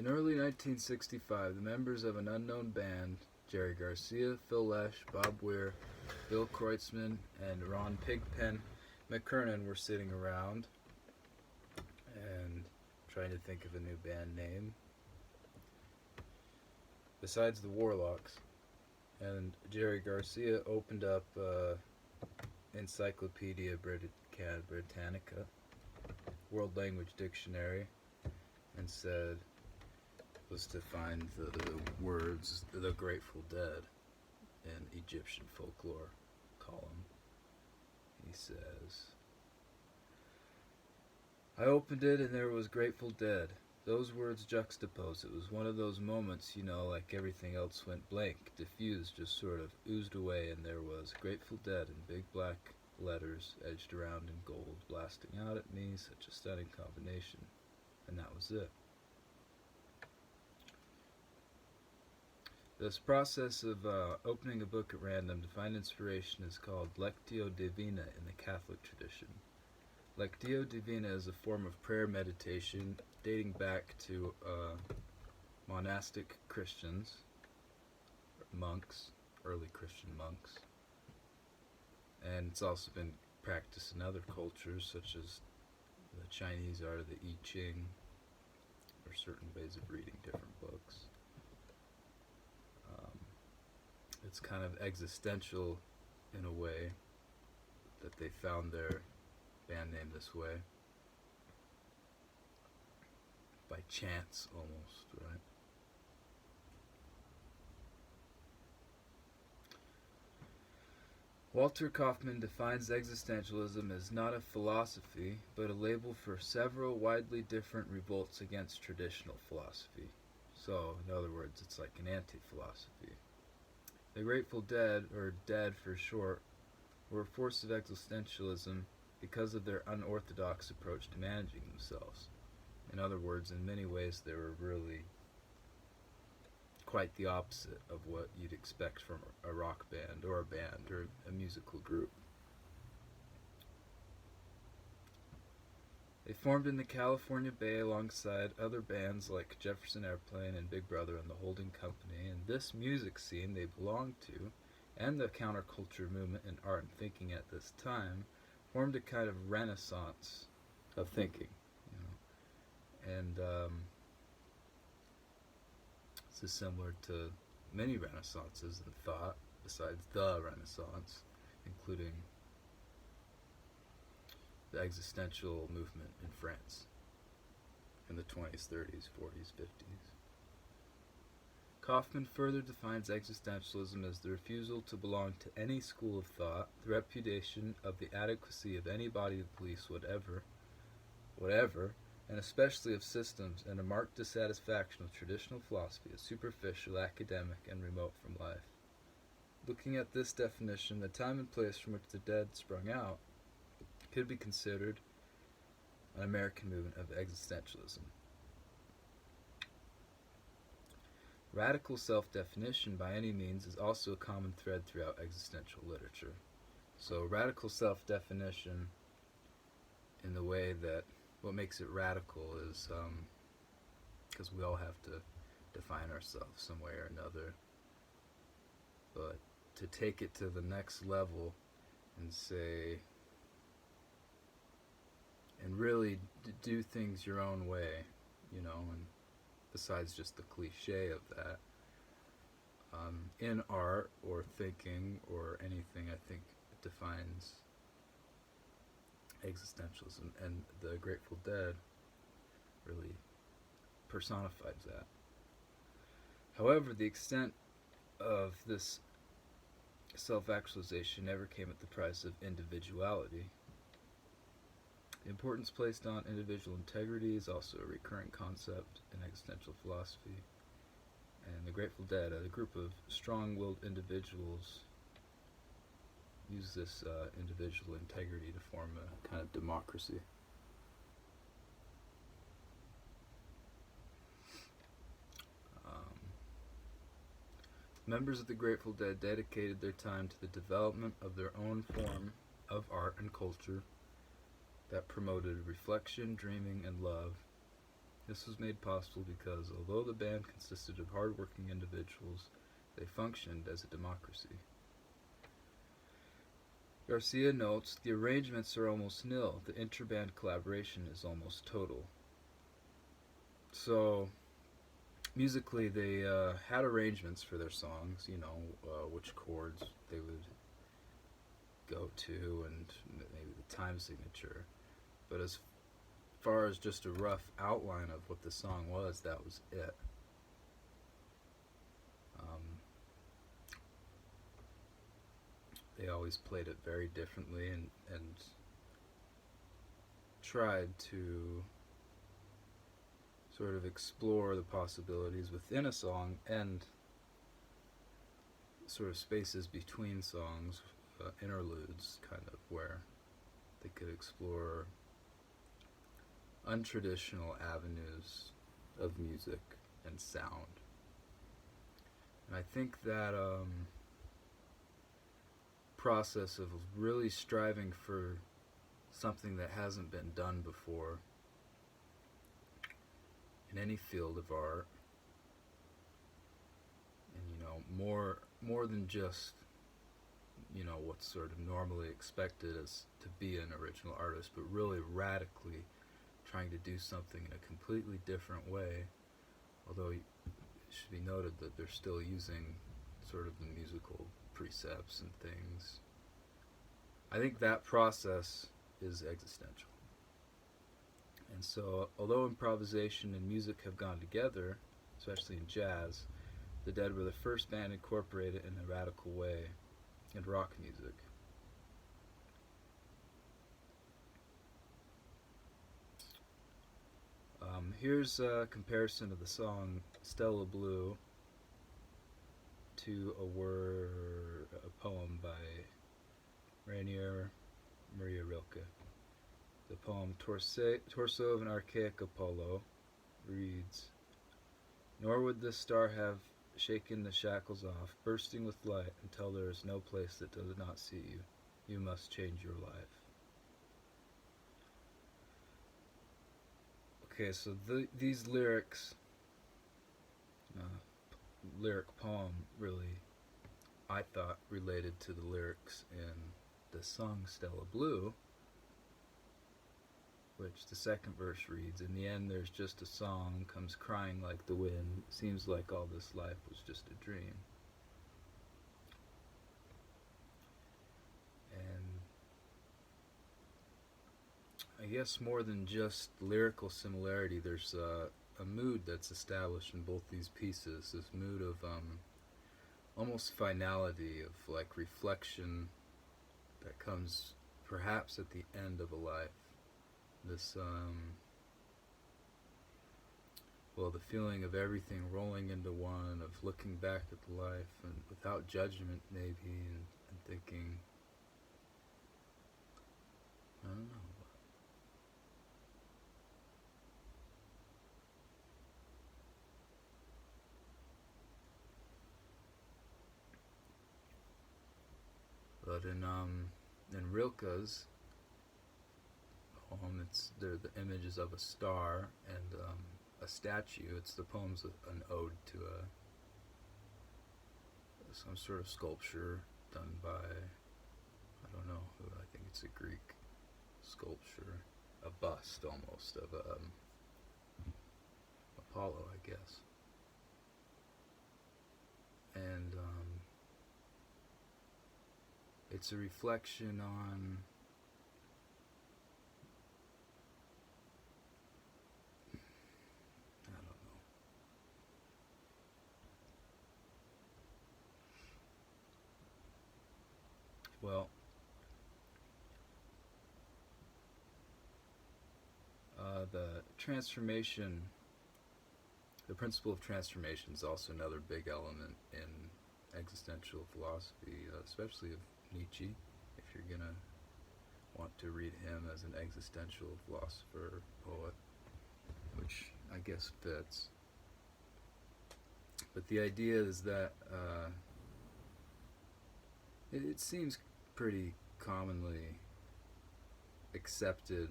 In early 1965, the members of an unknown band, Jerry Garcia, Phil Lesh, Bob Weir, Bill Kreutzmann, and Ron Pigpen McKernan, were sitting around and trying to think of a new band name besides the Warlocks. And Jerry Garcia opened up Encyclopedia Britannica, World Language Dictionary, and said, was to find the words the Grateful Dead in Egyptian folklore column. He says, I opened it and there was Grateful Dead. Those words juxtaposed. It was one of those moments, like everything else went blank, diffused, just sort of oozed away, and there was Grateful Dead in big black letters edged around in gold, blasting out at me, such a stunning combination. And that was it. This process of opening a book at random to find inspiration is called Lectio Divina in the Catholic tradition. Lectio Divina is a form of prayer meditation dating back to monastic Christians, monks, early Christian monks. And it's also been practiced in other cultures, such as the Chinese art of the I Ching, or certain ways of reading different books. It's kind of existential in a way that they found their band name this way. By chance, almost, right? Walter Kaufmann defines existentialism as not a philosophy, but a label for several widely different revolts against traditional philosophy. So, in other words, it's like an anti-philosophy. The Grateful Dead, or Dead for short, were a force of existentialism because of their unorthodox approach to managing themselves. In other words, in many ways, they were really quite the opposite of what you'd expect from a rock band or a musical group. They formed in the California Bay alongside other bands like Jefferson Airplane and Big Brother and the Holding Company, and this music scene they belonged to, and the counterculture movement in art and thinking at this time, formed a kind of renaissance of thinking. And this is similar to many renaissances in thought, besides the Renaissance, including the existential movement in France in the 20s, 30s, 40s, 50s. Kaufman further defines existentialism as the refusal to belong to any school of thought, the repudiation of the adequacy of any body of beliefs whatever, and especially of systems, and a marked dissatisfaction with traditional philosophy as superficial, academic, and remote from life. Looking at this definition, the time and place from which the Dead sprung out could be considered an American movement of existentialism. Radical self-definition, by any means, is also a common thread throughout existential literature. So radical self-definition, in the way that what makes it radical is because we all have to define ourselves some way or another. But to take it to the next level and say, and really do things your own way, and besides just the cliche of that, in art or thinking or anything, I think it defines existentialism, and the Grateful Dead really personifies that. However, the extent of this self-actualization never came at the price of individuality. The importance placed on individual integrity is also a recurring concept in existential philosophy. And the Grateful Dead, a group of strong-willed individuals, use this individual integrity to form a kind of democracy. Members of the Grateful Dead dedicated their time to the development of their own form of art and culture that promoted reflection, dreaming, and love. This was made possible because, although the band consisted of hard-working individuals, they functioned as a democracy. Garcia notes, the arrangements are almost nil. The interband collaboration is almost total. So, musically, they had arrangements for their songs, which chords they would go to and maybe the time signature. But as far as just a rough outline of what the song was, that was it. They always played it very differently and tried to sort of explore the possibilities within a song and sort of spaces between songs, interludes, kind of, where they could explore untraditional avenues of music and sound. And I think that process of really striving for something that hasn't been done before in any field of art, and more than just what's sort of normally expected as to be an original artist, but really radically trying to do something in a completely different way, although it should be noted that they're still using sort of the musical precepts and things. I think that process is existential. And so, although improvisation and music have gone together, especially in jazz, the Dead were the first band incorporated in a radical way in rock music. Here's a comparison of the song Stella Blue to a poem by Rainier Maria Rilke. The poem Torso of an Archaic Apollo reads, "Nor would this star have shaken the shackles off, bursting with light until there is no place that does not see you. You must change your life." Okay, so these lyrics, lyric poem really, I thought, related to the lyrics in the song Stella Blue, which the second verse reads, "In the end there's just a song, comes crying like the wind, seems like all this life was just a dream." And I guess more than just lyrical similarity, there's a mood that's established in both these pieces, this mood of almost finality, of like reflection that comes perhaps at the end of a life. This, the feeling of everything rolling into one, of looking back at the life and without judgment maybe, and thinking, I don't know. But in Rilke's poem, they're the images of a star and a statue. It's the poem's an ode to some sort of sculpture done by, I don't know who. I think it's a Greek sculpture, a bust almost of Apollo, I guess. And it's a reflection on the transformation. The principle of transformation is also another big element in existential philosophy, especially of Nietzsche, if you're going to want to read him as an existential philosopher, poet, which I guess fits. But the idea is that it seems pretty commonly accepted,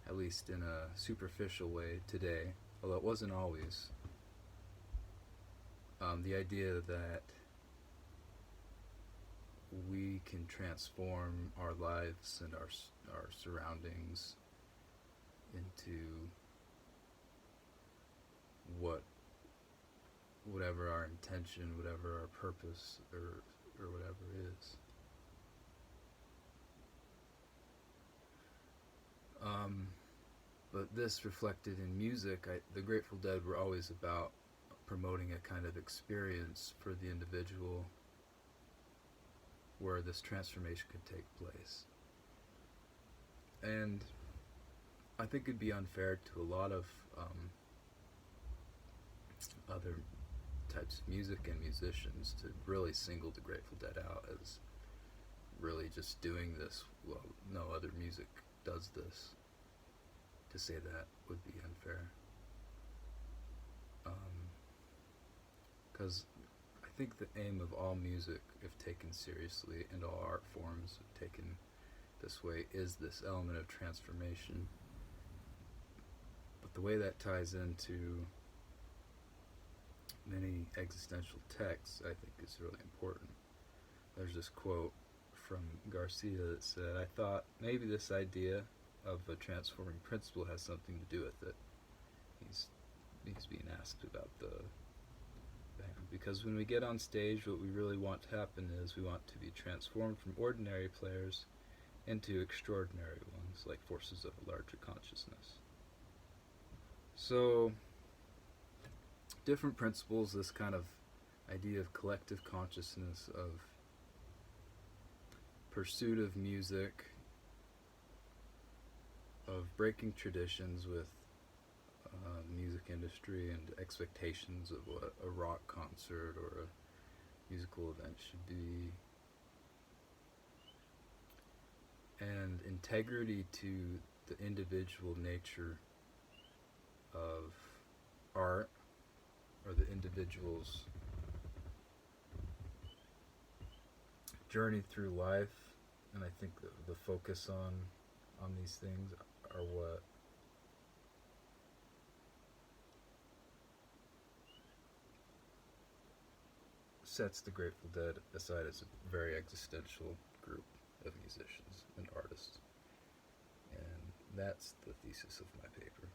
at least in a superficial way today, although it wasn't always, the idea that we can transform our lives and our surroundings into whatever our intention, whatever our purpose, or whatever is. But this reflected in music. The Grateful Dead were always about promoting a kind of experience for the individual where this transformation could take place. And I think it'd be unfair to a lot of other types of music and musicians to really single the Grateful Dead out as really just doing this. Well, no other music does this. To say that would be unfair. Because I think the aim of all music, if taken seriously, and all art forms if taken this way, is this element of transformation. But the way that ties into many existential texts, I think, is really important. There's this quote from Garcia that said, "I thought maybe this idea of a transforming principle has something to do with it." He's being asked about the band. Because when we get on stage, what we really want to happen is we want to be transformed from ordinary players into extraordinary ones, like forces of a larger consciousness. So, different principles, this kind of idea of collective consciousness, of pursuit of music, of breaking traditions with the music industry and expectations of what a rock concert or a musical event should be, and integrity to the individual nature of art, or the individual's journey through life. And I think the focus on these things are what sets the Grateful Dead aside as a very existential group of musicians and artists. And that's the thesis of my paper.